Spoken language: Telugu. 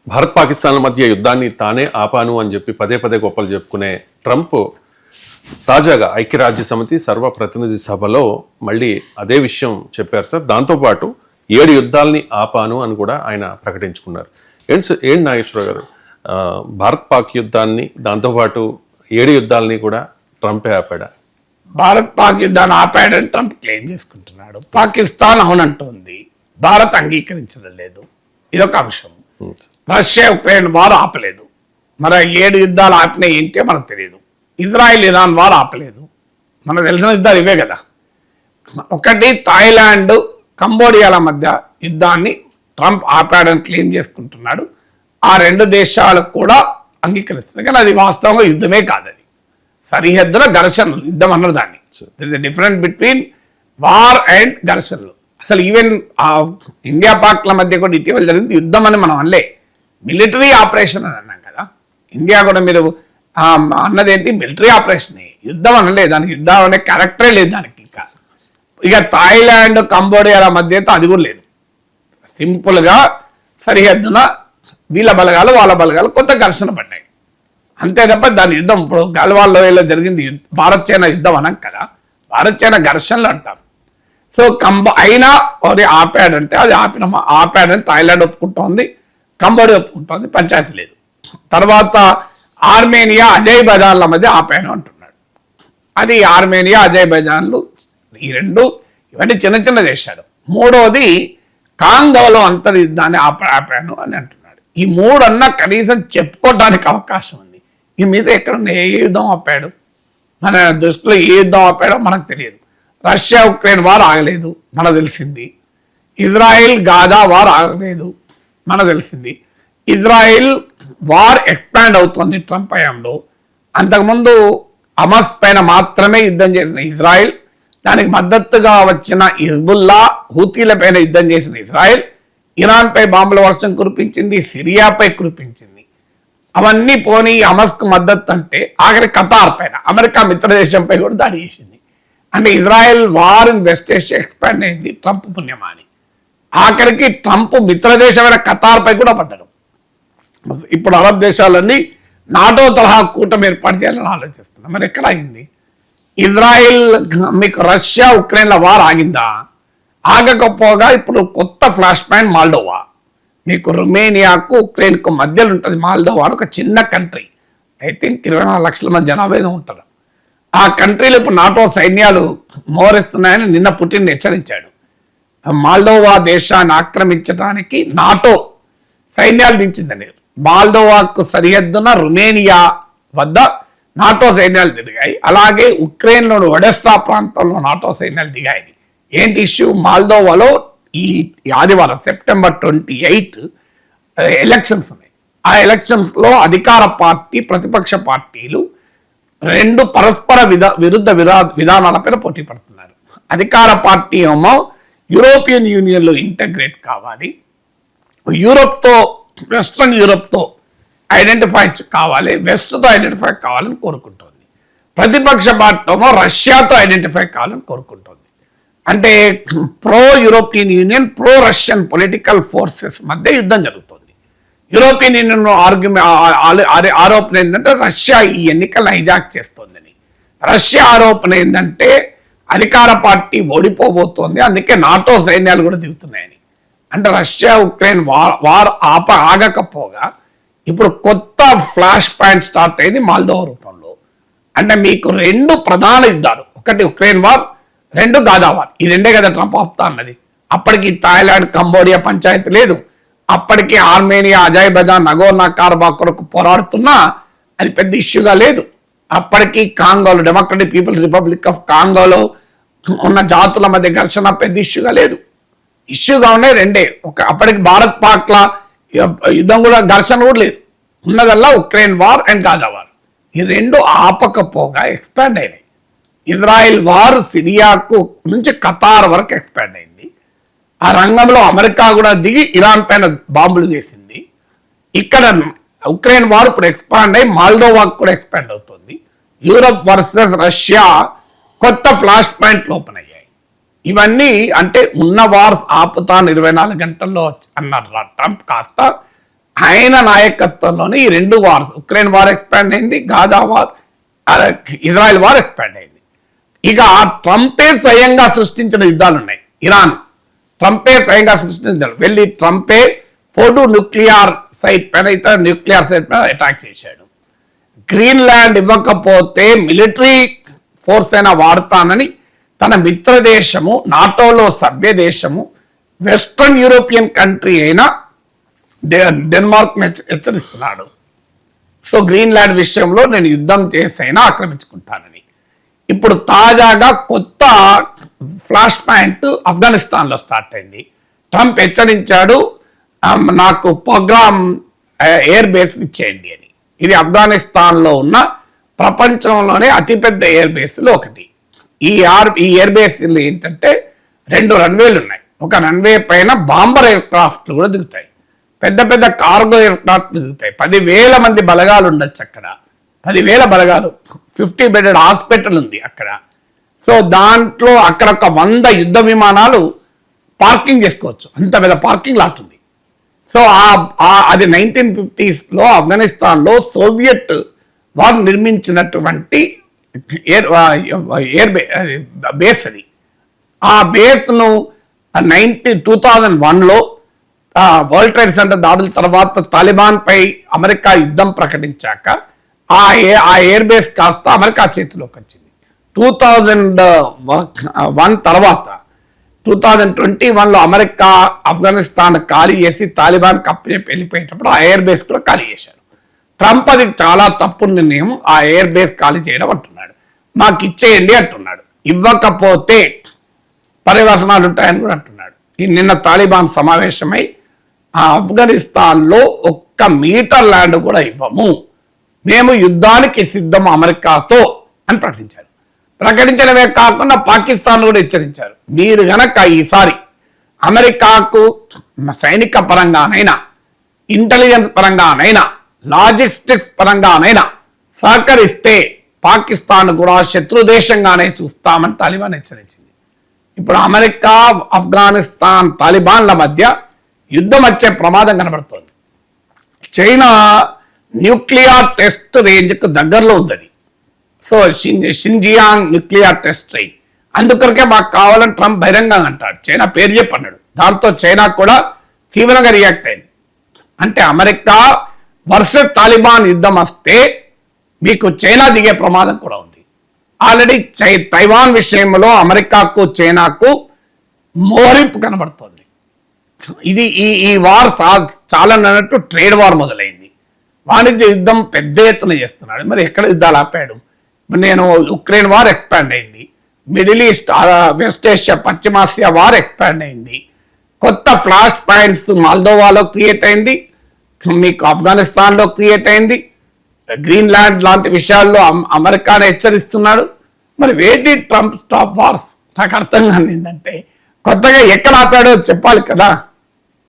భారత్ పాకిస్తాన్ల మధ్య యుద్ధాన్ని తానే ఆపాను అని చెప్పి పదే పదే గొప్పలు చెప్పుకునే ట్రంప్ తాజాగా ఐక్యరాజ్య సమితి సర్వప్రతినిధి సభలో మళ్ళీ అదే విషయం చెప్పారు సార్. దాంతోపాటు 7 యుద్ధాలని ఆపాను అని కూడా ఆయన ప్రకటించుకున్నారు. ఏంటి నాగేశ్వర గారు, భారత్ పాక్ యుద్ధాన్ని దాంతోపాటు 7 యుద్ధాలని కూడా ట్రంపే ఆపాడా? భారత్ పాక్ యుద్ధాన్ని ఆపాడని ట్రంప్ క్లెయిమ్ చేసుకుంటున్నాడు. పాకిస్తాన్ అవునంటుంది, భారత్ అంగీకరించడం లేదు. ఇదొక అంశం. రష్యా ఉక్రెయిన్ వారు ఆపలేదు. మరి 7 యుద్ధాలు ఆపినాయి ఏంటో మనకు తెలియదు. ఇజ్రాయెల్ ఇరాన్ వారు ఆపలేదు. మనకు తెలిసిన యుద్ధాలు ఇవే కదా. ఒకటి థాయిలాండ్ కంబోడియాల మధ్య యుద్ధాన్ని ట్రంప్ ఆపాడని క్లెయిమ్ చేసుకుంటున్నాడు. ఆ 2 దేశాలకు కూడా అంగీకరిస్తుంది. కానీ అది వాస్తవంగా యుద్ధమే కాదు, అది సరిహద్దుల ఘర్షణలు. యుద్ధం అన్నారు దాన్ని. డిఫరెంట్ బిట్వీన్ వార్ అండ్ ఘర్షణలు. అసలు ఈవెన్ ఇండియా పాక్ల మధ్య కూడా ఇటీవల జరిగింది యుద్ధం అని మనం అనలే, మిలిటరీ ఆపరేషన్ అని అన్నాం కదా. ఇండియా కూడా మీరు అన్నదేంటి, మిలిటరీ ఆపరేషన్, యుద్ధం అనలే. దానికి యుద్ధం అనే క్యారెక్టరే లేదు దానికి. ఇంకా ఇక థాయిలాండ్ కంబోడియాల మధ్య అయితే అది కూడా లేదు. సింపుల్గా సరిహద్దున వీళ్ళ బలగాలు వాళ్ళ బలగాలు కొంత ఘర్షణ పడ్డాయి అంతే తప్ప దాని యుద్ధం ఇప్పుడు గల్వాన్ లోయలో జరిగింది భారత్ చైనా యుద్ధం అనం కదా. భారత్ చైనా ఘర్షణలు అంటాం. సో అయినా అది ఆపాడంటే అది ఆపాడని థాయిలాండ్ ఒప్పుకుంటోంది, కంబోడియా ఒప్పుకుంటోంది, పంచాయతీ లేదు. తర్వాత ఆర్మేనియా అజర్బైజాన్ల మధ్య ఆపాను అంటున్నాడు. అది ఆర్మేనియా అజర్బైజాన్లు ఈ 2 ఇవన్నీ చిన్న చిన్న దేశాలు. మూడోది కాంగోలో అంతర్యుద్ధాన్ని ఆపాను అని అంటున్నాడు. ఈ 3 అన్నా కనీసం చెప్పుకోవడానికి అవకాశం ఉంది. ఈ మీద ఎక్కడ ఏ యుద్ధం ఆపాడు, మన దృష్టిలో ఏ యుద్ధం ఆపాడో మనకు తెలియదు. రష్యా ఉక్రెయిన్ వారు ఆగలేదు, మనకు తెలిసింది. ఇజ్రాయెల్ గాజా వారు ఆగలేదు, మనకు తెలిసింది. ఇజ్రాయెల్ వార్ ఎక్స్పాండ్ అవుతుంది ట్రంప్ హయాంలో. అంతకుముందు హమాస్ పైన మాత్రమే యుద్ధం చేసిన ఇజ్రాయెల్, దానికి మద్దతుగా వచ్చిన హిజ్బుల్లా, హూతీల పైన యుద్ధం చేసిన ఇజ్రాయెల్ ఇరాన్పై బాంబుల వర్షం కురిపించింది, సిరియాపై కురిపించింది. అవన్నీ పోనీ హమాస్కు మద్దతు అంటే ఆఖరి ఖతార్ పైన, అమెరికా మిత్రదేశంపై కూడా దాడి చేసింది. అంటే Israel war in west Asia expand అయింది ట్రంప్ పుణ్యమాని. ఆఖరికి ట్రంప్ మిత్రదేశమైన ఖతార్పై కూడా పడ్డారు. ఇప్పుడు అరబ్ దేశాలన్నీ నాటో తరహా కూటమి ఏర్పాటు చేయాలని ఆలోచిస్తున్నాం. మరి ఎక్కడ అయింది? ఇజ్రాయెల్ మీకు రష్యా ఉక్రెయిన్ల వార్ ఆగిందా? ఆగకపోగా ఇప్పుడు కొత్త ఫ్లాష్ పాయింట్ మాల్డోవా. మీకు రొమేనియాకు ఉక్రెయిన్కు మధ్యలో ఉంటుంది. మాల్డోవా ఒక చిన్న కంట్రీ, ఐ థింక్ 24 లక్షల మంది జనాభా ఉంటారు. ఆ కంట్రీలో ఇప్పుడు నాటో సైన్యాలు మోహరిస్తున్నాయని నిన్న పుటిన్ హెచ్చరించాడు. మాల్డోవా దేశాన్ని ఆక్రమించడానికి నాటో సైన్యాలు దించిందని. మాల్డోవాకు సరిహద్దున రొమేనియా వద్ద నాటో సైన్యాలు దిగాయి. అలాగే ఉక్రెయిన్లోని ఒడెస్సా ప్రాంతంలో నాటో సైన్యాలు దిగాయి. ఏంటి ఇష్యూ? మాల్డోవాలో ఈ ఆదివారం సెప్టెంబర్ 28 ఎలక్షన్స్ ఉన్నాయి. ఆ ఎలక్షన్స్లో అధికార పార్టీ ప్రతిపక్ష పార్టీలు 2 పరస్పర విరుద్ధ విధానాలపైన పోటీ పడుతున్నారు. అధికార పార్టీ ఏమో యూరోపియన్ యూనియన్లో ఇంటగ్రేట్ కావాలి, యూరోప్తో వెస్ట్రన్ యూరోప్తో ఐడెంటిఫై కావాలి, వెస్ట్తో ఐడెంటిఫై కావాలని కోరుకుంటుంది. ప్రతిపక్ష పార్టీ ఏమో రష్యాతో ఐడెంటిఫై కావాలని కోరుకుంటుంది. అంటే pro European union, pro Russian political forces మధ్య యుద్ధం జరుగుతుంది. యూరోపియన్ యూనియన్ ఆరోపణ ఏంటంటే రష్యా ఈ ఎన్నికలను హైజాక్ చేస్తోందని. రష్యా ఆరోపణ ఏంటంటే అధికార పార్టీ ఓడిపోబోతోంది, అందుకే నాటో సైన్యాలు కూడా దిగుతున్నాయని. అంటే రష్యా ఉక్రెయిన్ వార్ ఆగకపోగా ఇప్పుడు కొత్త ఫ్లాష్ పాయింట్ స్టార్ట్ అయింది మాల్డోవా రూపంలో. అంటే మీకు 2 ప్రధాన యుద్ధాలు, ఒకటి ఉక్రెయిన్ వార్, 2 గాజా వార్. ఈ 2 కదా ట్రంప్ ఆపుతా అన్నది. అప్పటికి థాయిలాండ్ కంబోడియా పంచాయతీ లేదు. అప్పటికి ఆర్మేనియా అజర్బైజాన్ నగోర్నో కరాబాఖ్ కొరకు పోరాడుతున్నా అది పెద్ద ఇష్యూగా లేదు. అప్పటికి కాంగోలో డెమోక్రటిక్ పీపుల్స్ రిపబ్లిక్ ఆఫ్ కాంగోలో ఉన్న జాతుల మధ్య ఘర్షణ పెద్ద ఇష్యూగా లేదు. ఇష్యూగా ఉన్నాయి 2. అప్పటికి భారత్ పాక్ల యుద్ధం కూడా ఘర్షణ కూడా లేదు. ఉన్నదల్లా Ukraine war and Gaza war. ఈ 2 ఆపకపోగా ఎక్స్పాండ్ అయినాయి. ఇజ్రాయెల్ వార్ సిరియాకు నుంచి ఖతార్ వరకు ఎక్స్పాండ్ అయింది. ఆ రంగంలో అమెరికా కూడా దిగి ఇరాన్ పైన బాంబులు వేసింది. ఇక్కడ ఉక్రెయిన్ వార్ ఇప్పుడు ఎక్స్పాండ్ అయ్యి మాల్డోవాకు కూడా ఎక్స్పాండ్ అవుతుంది. యూరప్ వర్సెస్ రష్యా కొత్త ఫ్లాష్ పాయింట్లు ఓపెన్ అయ్యాయి. ఇవన్నీ అంటే ఉన్న వార్ ఆపుతాను 24 గంటల్లో అన్నారు ట్రంప్. కాస్త ఆయన నాయకత్వంలోనే ఈ 2 వార్స్, ఉక్రెయిన్ వార్ ఎక్స్పాండ్ అయింది, Gaza war, Israel war expand అయింది. ఇక ట్రంపే స్వయంగా సృష్టించిన యుద్ధాలు ఉన్నాయి. ఇరాన్ ట్రంపే స్వయంగా సృష్టించాడు. వెళ్ళి ట్రంపే ఫోర్డు న్యూక్లియర్ సైట్ పైన, ఇతర న్యూక్లియర్ సైట్ పైన అటాక్ చేశాడు. గ్రీన్లాండ్ ఇవ్వకపోతే మిలిటరీ ఫోర్స్ అయినా వాడతానని తన మిత్ర దేశము, నాటోలో సభ్య దేశము, వెస్ట్రన్ యూరోపియన్ కంట్రీ అయిన డెన్మార్క్ హెచ్చరిస్తున్నాడు. సో గ్రీన్లాండ్ విషయంలో నేను యుద్ధం చేసైనా ఆక్రమించుకుంటానని. ఇప్పుడు తాజాగా కొత్త ఫ్లాష్ పాయింట్ ఆఫ్ఘనిస్తాన్లో స్టార్ట్ అయింది. ట్రంప్ హెచ్చరించాడు, నాకు ప్రోగ్రామ్ ఎయిర్ బేస్ ఇచ్చేయండి అని. ఇది ఆఫ్ఘనిస్తాన్లో ఉన్న ప్రపంచంలోనే అతిపెద్ద ఎయిర్ బేస్లో ఒకటి. ఈ ఎయిర్ బేస్లు ఏంటంటే 2 రన్వేలు ఉన్నాయి. ఒక రన్వే పైన బాంబర్ ఎయిర్ క్రాఫ్ట్లు కూడా దిగుతాయి, పెద్ద పెద్ద కార్గో ఎయిర్ క్రాఫ్ట్లు దిగుతాయి. 10,000 మంది బలగాలు ఉండొచ్చు అక్కడ, 10,000 బలగాలు. 50 బెడెడ్ హాస్పిటల్ ఉంది అక్కడ. సో దాంట్లో అక్కడ ఒక 100 యుద్ధ విమానాలు పార్కింగ్ చేసుకోవచ్చు, అంత పెద్ద పార్కింగ్ లాట్ ఉంది. సో అది 1950s ఆఫ్ఘనిస్తాన్లో సోవియట్ వారు నిర్మించినటువంటి ఎయిర్ బేస్ అది. ఆ బేస్ను 2001లో వరల్డ్ ట్రేడ్ సెంటర్ దాడుల తర్వాత తాలిబాన్ పై అమెరికా యుద్ధం ప్రకటించాక ఆ ఎయిర్ బేస్ కాస్త అమెరికా చేతిలోకి వచ్చింది. 2001 తర్వాత 2021లో అమెరికా ఆఫ్ఘనిస్తాన్ ఖాళీ చేసి తాలిబాన్ కప్పచెప్పి వెళ్ళిపోయేటప్పుడు ఆ ఎయిర్ బేస్ కూడా ఖాళీ చేశారు. ట్రంప్ అది చాలా తప్పు నిర్ణయం, ఆ ఎయిర్ బేస్ ఖాళీ చేయడం అంటున్నాడు. మాకు ఇచ్చేయండి అంటున్నాడు. ఇవ్వకపోతే పర్యవసనాలు ఉంటాయని కూడా అంటున్నాడు. నిన్న తాలిబాన్ సమావేశమై ఆఫ్ఘనిస్తాన్లో 1 మీటర్ ల్యాండ్ కూడా ఇవ్వము, మేము యుద్ధానికి సిద్ధం అమెరికాతో అని ప్రకటించారు. ప్రకటించడమే కాకుండా పాకిస్తాన్ కూడా హెచ్చరించారు, మీరు గనక ఈసారి అమెరికాకు సైనిక పరంగానైనా, ఇంటెలిజెన్స్ పరంగానైనా, లాజిస్టిక్స్ పరంగానైనా సహకరిస్తే పాకిస్తాన్ కూడా శత్రు దేశంగానే చూస్తామని తాలిబాన్ హెచ్చరించింది. ఇప్పుడు అమెరికా, ఆఫ్ఘనిస్తాన్, తాలిబాన్ల మధ్య యుద్ధం వచ్చే ప్రమాదం కనబడుతోంది. చైనా న్యూక్లియర్ టెస్ట్ రేంజ్కు దగ్గరలో ఉంది. So Xinjiang nuclear test range, అందుకొరకే మాకు కావాలని ట్రంప్ బహిరంగంగా అంటాడు. చైనా పేరు చెప్పన్నాడు. దాంతో చైనా కూడా తీవ్రంగా రియాక్ట్ అయింది. అంటే అమెరికా వర్సెస్ తాలిబాన్ యుద్ధం వస్తే మీకు చైనా దిగే ప్రమాదం కూడా ఉంది. ఆల్రెడీ తైవాన్ విషయంలో అమెరికాకు, చైనాకు మోహరింపు కనబడుతోంది. ఇది ఈ వార్ చాలా అన్నట్టు ట్రేడ్ వార్ మొదలైంది. వాణిజ్య యుద్ధం పెద్ద ఎత్తున చేస్తున్నాడు. మరి ఎక్కడ యుద్ధాలు ఆపాడు? నేను ఉక్రెయిన్ వార్ ఎక్స్పాండ్ అయింది, మిడిల్ ఈస్ట్, వెస్ట్ ఏషియా, పశ్చిమాసియా వార్ ఎక్స్పాండ్ అయింది, కొత్త ఫ్లాష్ పాయింట్స్ మాల్దోవాలో క్రియేట్ అయింది, మీకు ఆఫ్ఘనిస్తాన్లో క్రియేట్ అయింది, గ్రీన్లాండ్ లాంటి విషయాల్లో అమెరికాను హెచ్చరిస్తున్నాడు. మరి వేటి ట్రంప్ స్టాప్ వార్స్? నాకు అర్థం కాదు ఏంటంటే కొత్తగా ఎక్కడ ఆపాడో చెప్పాలి కదా.